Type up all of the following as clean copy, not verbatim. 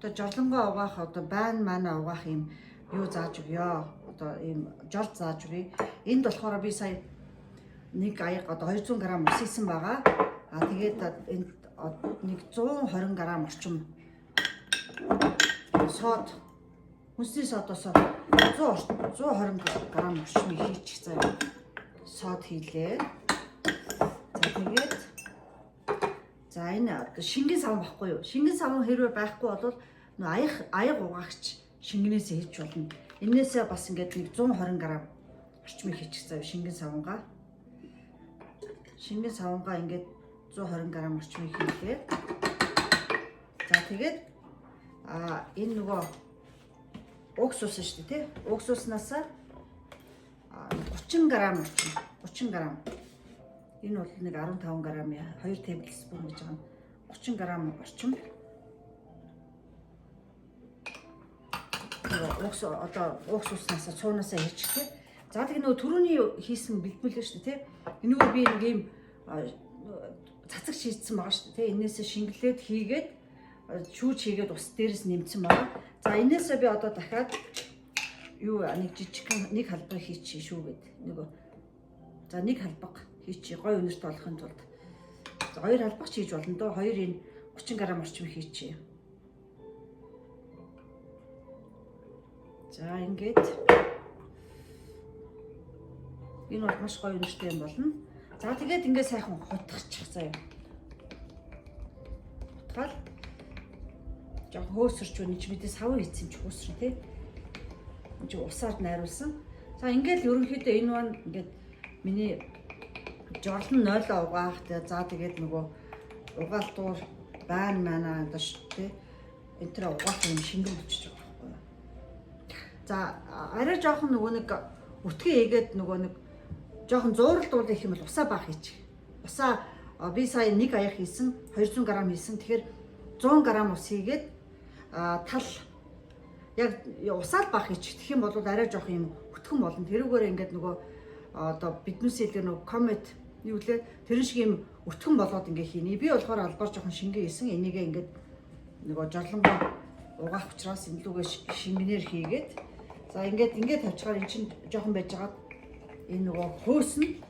Одоо жорлонгоо угаах одоо байн манай угаах юм юу зааж өгье. Одоо ийм жол зааж өгье. Энд болохоор би сая нэг аяг одоо 200 г ус хийсэн байгаа. Тэгээд энд нэг 120 г орчим сод хүнсний содоос 120 г орчим хийчих заяа. Сод хийлээ. За тэгээд за энэ шингэн савн баггүй юу? Шингэн савн хэрвээ байхгүй бол аяг угаагч шингэнээсээ хийж болно. Энээсээ бас ингээд нэг 120 г орчмыг хийчих заяа шингэн савнгаа. Шингэн савнгаа ингээд 120 г орчмыг хийлээ. За тэгээд энэ нөгөө уксус шүү дээ тий. Уксуснаас 30 г орчим. 30 г. Энэ бол нэг 15 г 2 таблетспун гэж байгаа. 30 г орчим. Уксуснаас цуунаасаа хийчихлээ. За тэг нөгөө түрүүний хийсэн бэлтгэлээ шүү дээ тий. Энэгээр би нэг юм цацаг шийдсэн байгаа шүү дээ тий. Энээсээ шингэлээд хийгээд шүүж хийгээд ус дээрээс нэмсэн байгаа. За энээсээ би одоо дахиад юу нэг жижигхэн нэг халбаг хийчихье шүү гэд. Нөгөө за нэг халбаг хийчихье гой өнөрт болохын тулд. За хоёр халбаг хийж болно доо. Хоёр энэ 30 г орчим хийчихье. За ингээд энэ бол маш гоё өнөртэй юм болно. За тэгээд ингээд сайхан хутгачих заяа. Хутгаал жоо хөөсөрч үний чи мэдээ сав хийсэн чи хөөсрөн тий. Энд чи усаар найруулсан. За ингээд ерөнхийдөө энэ маань ингээд миний жорлон 0 угаах тий. За тэгээд нөгөө угаалтуур байн манаа одоо тий. Энэ төр угаах юм шингэн болчихж байгаа байхгүй юу. За арай жоохон нөгөө нэг өтгөө ийгээд нөгөө нэг жоохон зууралдуул их юм бол усаа баах хийчих. Усаа би сая нэг аяг хийсэн 200 г хийсэн. Тэгэхээр 100 г ус хийгээд тал яг усаад баах хийчих. Тэгэх юм бол арай жоох юм өтгөн болно. Тэрүүгээр ингээд нөгөө одоо биднээс илүү нөгөө комет юу лээ тэрэн шиг юм өтгөн болоод ингээд хийнэ. Би болохоор албаар жоохон шингээ хийсэн. Энийгээ ингээд нөгөө жорлонгоо угаах учраас энэлүүгээ шингэнээр хийгээд за ингээд тавьчихаар эн чинь жоохон байж байгаа. Энэ нөгөө хөөс нь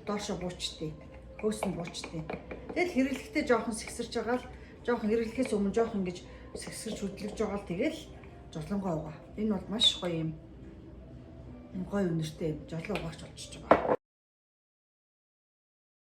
доошо буучтыг. Хөөс нь буучтыг. Тэгэл хэрэглэхдээ жоохон сэгсэрч байгаа л жоохон хэрэглэхээс өмнө жоохон ингэж сэгсэрч хөдлөж байгаа л тэгэл жорлонгоо угаа. Энэ бол маш гоё юм. Гоё өнөртэй юм. Жорлон угаагч болчихж байгаа.